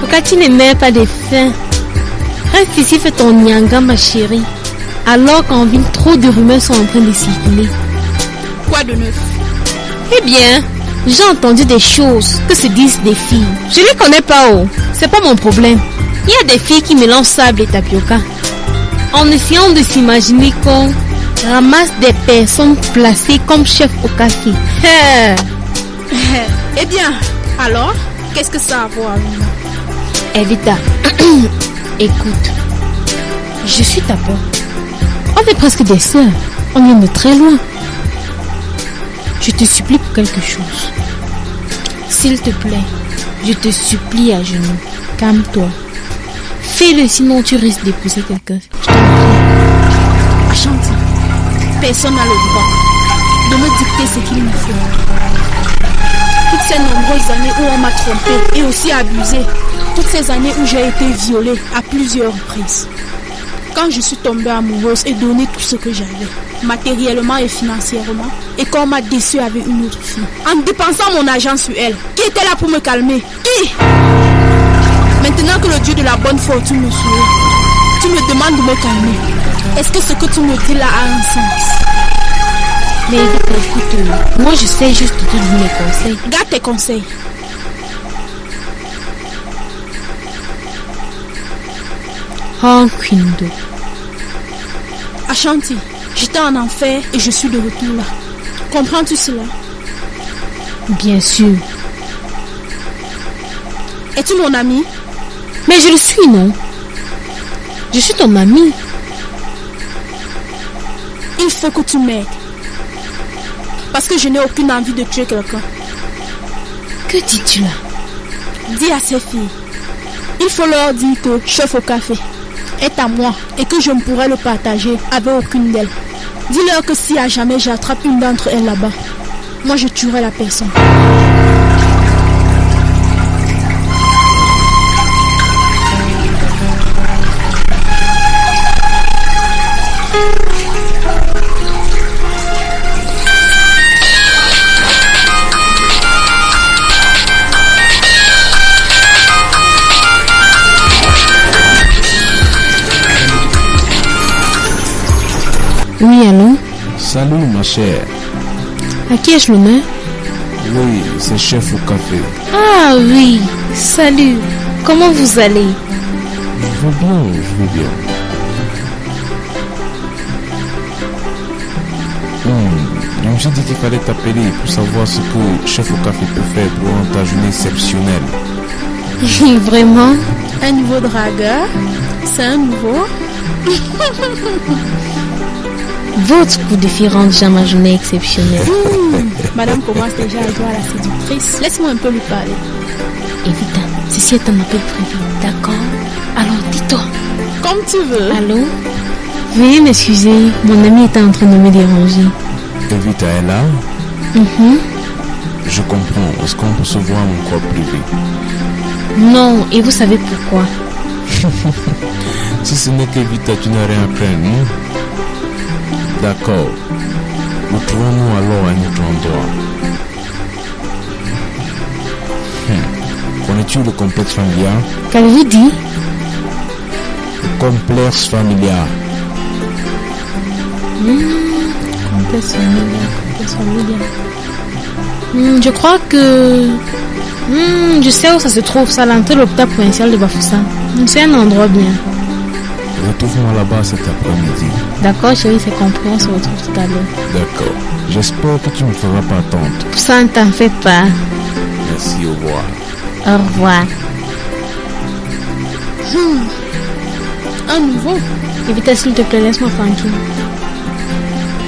Pourquoi tu ne mets pas de fin? Reste ici, fais ton nyanga, ma chérie. Alors qu'en ville, trop de rumeurs sont en train de circuler. Quoi de neuf? Eh bien, j'ai entendu des choses que se disent des filles. Je les connais pas, oh. C'est pas mon problème. Il y a des filles qui mélangent sable et tapioca. En essayant de s'imaginer qu'on ramasse des personnes placées comme chef au café. Eh bien, alors, qu'est-ce que ça a à voir avec moi? Evita, écoute, je suis ta pote. On est presque des sœurs. On vient de très loin. Je te supplie pour quelque chose. S'il te plaît, je te supplie à genoux. Calme-toi. Fais-le, sinon tu risques d'épouser quelqu'un. Ashanti, personne n'a le droit de me dicter ce qu'il me faut. Toutes ces nombreuses années où on m'a trompé et aussi abusé. Toutes ces années où j'ai été violée à plusieurs reprises. Quand je suis tombée amoureuse et donné tout ce que j'avais, matériellement et financièrement, et qu'on m'a déçue avec une autre fille, en dépensant mon argent sur elle, qui était là pour me calmer? Qui? Maintenant que le Dieu de la bonne fortune me sourit, tu me demandes de me calmer. Est-ce que ce que tu me dis là a un sens? Mais écoute, moi je sais juste te donner mes conseils. Garde tes conseils. Oh, Quindo. Ashanti, j'étais en enfer et je suis de retour là. Comprends-tu cela? Bien sûr. Es-tu mon ami? Mais je le suis, non? Je suis ton ami. Il faut que tu m'aides. Parce que je n'ai aucune envie de tuer quelqu'un. Que dis-tu là? Dis à ces filles. Il faut leur dire que chef au café est à moi et que je ne pourrai le partager avec aucune d'elles. Dis-leur que si à jamais j'attrape une d'entre elles là-bas, moi je tuerai la personne. Oui, allô? Salut ma chère. À qui ai-je l'honneur? Oui, c'est chef au café. Ah oui, salut. Comment vous allez? Je vais bien, je vais bien. Je me suis dit qu'il fallait t'appeler pour savoir ce que chef au café peut faire pour rendre ta journée exceptionnelle. Vraiment? Un nouveau dragueur? C'est un nouveau? Votre coup de fil rend déjà ma journée exceptionnelle. Madame commence déjà à jouer à la séductrice. Laisse-moi un peu lui parler. Evita, ceci est un appel privé, d'accord? Alors dis-toi. Comme tu veux. Allô? Veuillez m'excuser, mon ami était en train de me déranger. Evita est là? Je comprends. Est-ce qu'on peut se voir en corps privé? Non, et vous savez pourquoi? Si ce n'est qu'Evita, tu n'as rien à craindre, non? D'accord. Retrouvons-nous alors à un autre endroit. Connais-tu le complexe familial? Qu'avez-vous dit? Le complexe familial. Complexe familial. Je crois que... je sais où ça se trouve, ça, l'entrée de l'hôpital provincial de Bafoussam. C'est un endroit bien. Retrouve-moi là-bas cet après-midi. D'accord, chérie, c'est compris, on se retrouve tout à l'heure. D'accord. J'espère que tu ne me feras pas attendre. Pour ça, ne t'en fais pas. Merci, au revoir. Au revoir. Un nouveau? Evita, s'il te plaît, laisse-moi tranquille.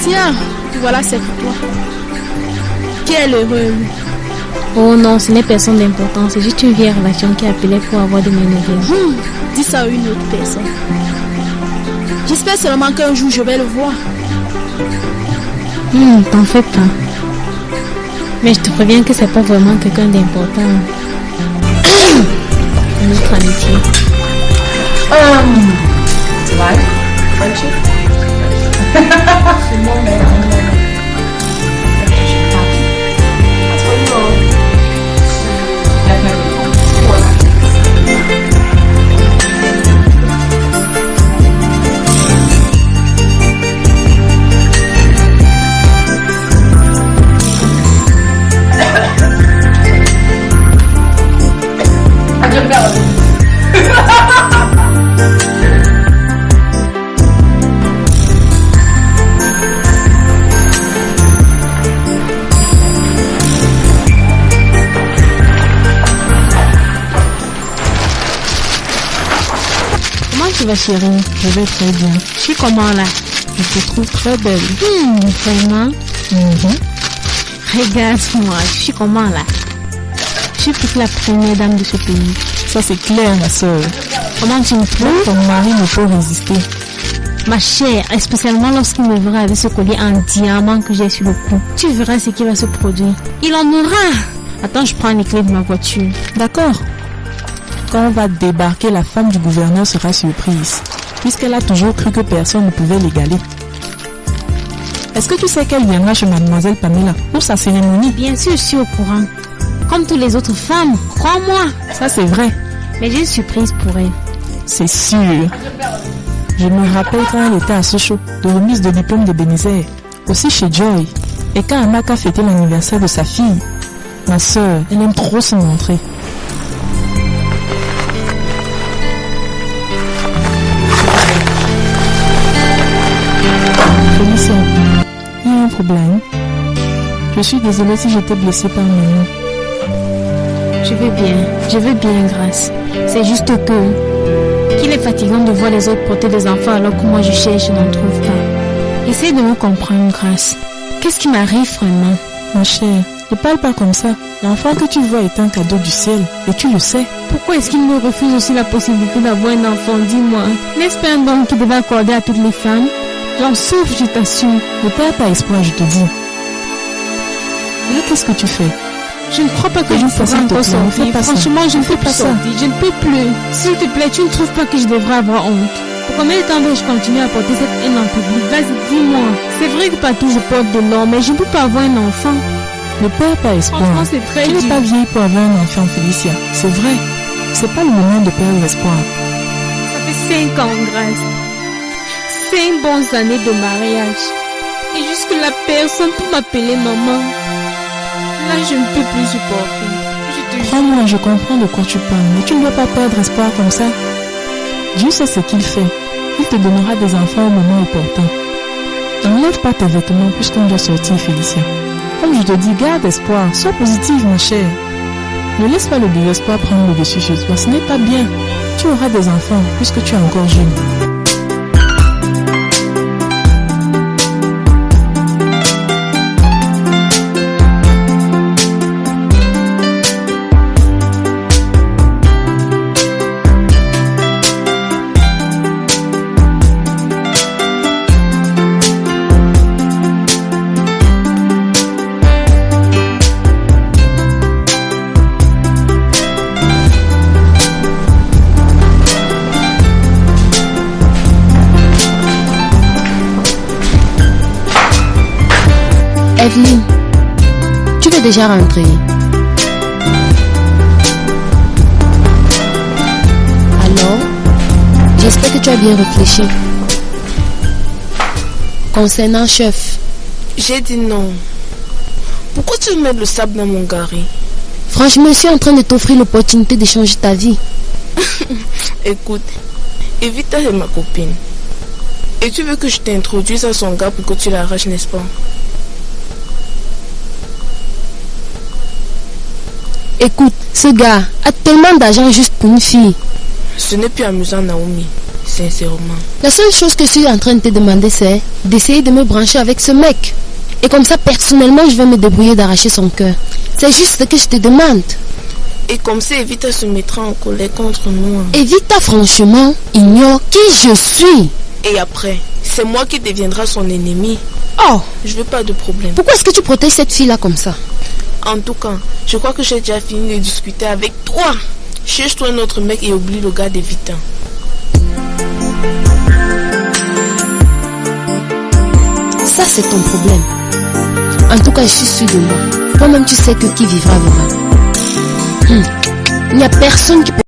Tiens, voilà, c'est pour toi. Quel heureux, lui. Oh non, ce n'est personne d'important, c'est juste une vieille relation qui appelait pour avoir de mes nouvelles. Dis ça à une autre personne. J'espère seulement qu'un jour je vais le voir. T'en fais pas. Mais je te préviens que c'est pas vraiment quelqu'un d'important. Notre amitié. Like friendship. C'est mon mec. That's what you know. Definitely. tu vas, chérie? Je vais très bien. Je suis comment là? Je te trouve très belle. Vraiment? Regarde-moi, je suis comment là? Je suis plus que la première dame de ce pays. Ça c'est clair, ma soeur. Comment tu me trouves? Ton mari ne peut résister. Ma chère, spécialement lorsqu'il me verra avec ce collier en diamant que j'ai sur le cou. Tu verras ce qui va se produire. Il en aura. Attends, je prends les clés de ma voiture. D'accord. Quand on va débarquer, la femme du gouverneur sera surprise, puisqu'elle a toujours cru que personne ne pouvait l'égaler. Est-ce que tu sais qu'elle viendra chez mademoiselle Pamela pour sa cérémonie? Bien sûr, je suis au courant. Comme toutes les autres femmes, crois-moi. Ça c'est vrai. Mais j'ai une surprise pour elle. C'est sûr. Je me rappelle quand elle était à Sochaux, de remise de diplôme de Bénézère, aussi chez Joy. Et quand Amaka fêtait l'anniversaire de sa fille, ma soeur, elle aime trop se montrer. Félicia, il y a un problème. Je suis désolée si j'étais blessée par mes mots. Je vais bien, Grâce. C'est juste qu'il est fatigant de voir les autres porter des enfants alors que moi je cherche et n'en trouve pas. Essaye de me comprendre, Grâce. Qu'est-ce qui m'arrive vraiment? Ma chère, ne parle pas comme ça. L'enfant que tu vois est un cadeau du ciel et tu le sais. Pourquoi est-ce qu'il me refuse aussi la possibilité d'avoir un enfant? Dis-moi. N'est-ce pas un don qui devait accorder à toutes les femmes? J'en souffre, je t'assure. Ne perds pas espoir, je te dis. Là, qu'est-ce que tu fais? Je ne crois pas que je pourrai encore sortir. Franchement, je ne peux pas sortir. Je ne peux plus. S'il te plaît, tu ne trouves pas que je devrais avoir honte? Pour combien de temps vais-je continuer à porter cette haine en public? Vas-y, dis-moi. C'est vrai que partout je porte de l'or, mais je ne peux pas avoir un enfant. Ne perds pas espoir. Franchement, c'est très dur. Tu n'es pas vieille pour avoir un enfant, Félicia. C'est vrai. C'est pas le moment de perdre espoir. Ça fait 5 ans, Grâce. 5 bonnes années de mariage. Et jusque-là, personne pour m'appeler maman. Là, je ne peux plus supporter. Je te jure. Crois-moi, je comprends de quoi tu parles, mais tu ne dois pas perdre espoir comme ça. Dieu sait ce qu'il fait. Il te donnera des enfants au moment opportun. N'enlève pas tes vêtements puisqu'on doit sortir, Félicia. Comme je te dis, garde espoir. Sois positive, ma chère. Ne laisse pas le désespoir prendre le dessus sur toi. Ce n'est pas bien. Tu auras des enfants puisque tu es encore jeune. Evelyne, tu veux déjà rentrer? Alors, j'espère que tu as bien réfléchi. Concernant chef. J'ai dit non. Pourquoi tu mets le sable dans mon gari? Franchement, je suis en train de t'offrir l'opportunité de changer ta vie. Écoute, Evita est ma copine. Et tu veux que je t'introduise à son gars pour que tu l'arraches, n'est-ce pas? Écoute, ce gars a tellement d'argent juste pour une fille. Ce n'est plus amusant, Naomi. Sincèrement. La seule chose que je suis en train de te demander, c'est d'essayer de me brancher avec ce mec. Et comme ça, personnellement, je vais me débrouiller d'arracher son cœur. C'est juste ce que je te demande. Et comme ça, Evita se mettra en colère contre nous. Evita, franchement, ignore qui je suis. Et après, c'est moi qui deviendra son ennemi. Oh, je veux pas de problème. Pourquoi est-ce que tu protèges cette fille-là comme ça? En tout cas, je crois que j'ai déjà fini de discuter avec toi. Cherche-toi un autre mec et oublie le gars d'Evita. Ça, c'est ton problème. En tout cas, je suis sûre de moi. Toi-même, tu sais que qui vivra verra. Il n'y a personne qui peut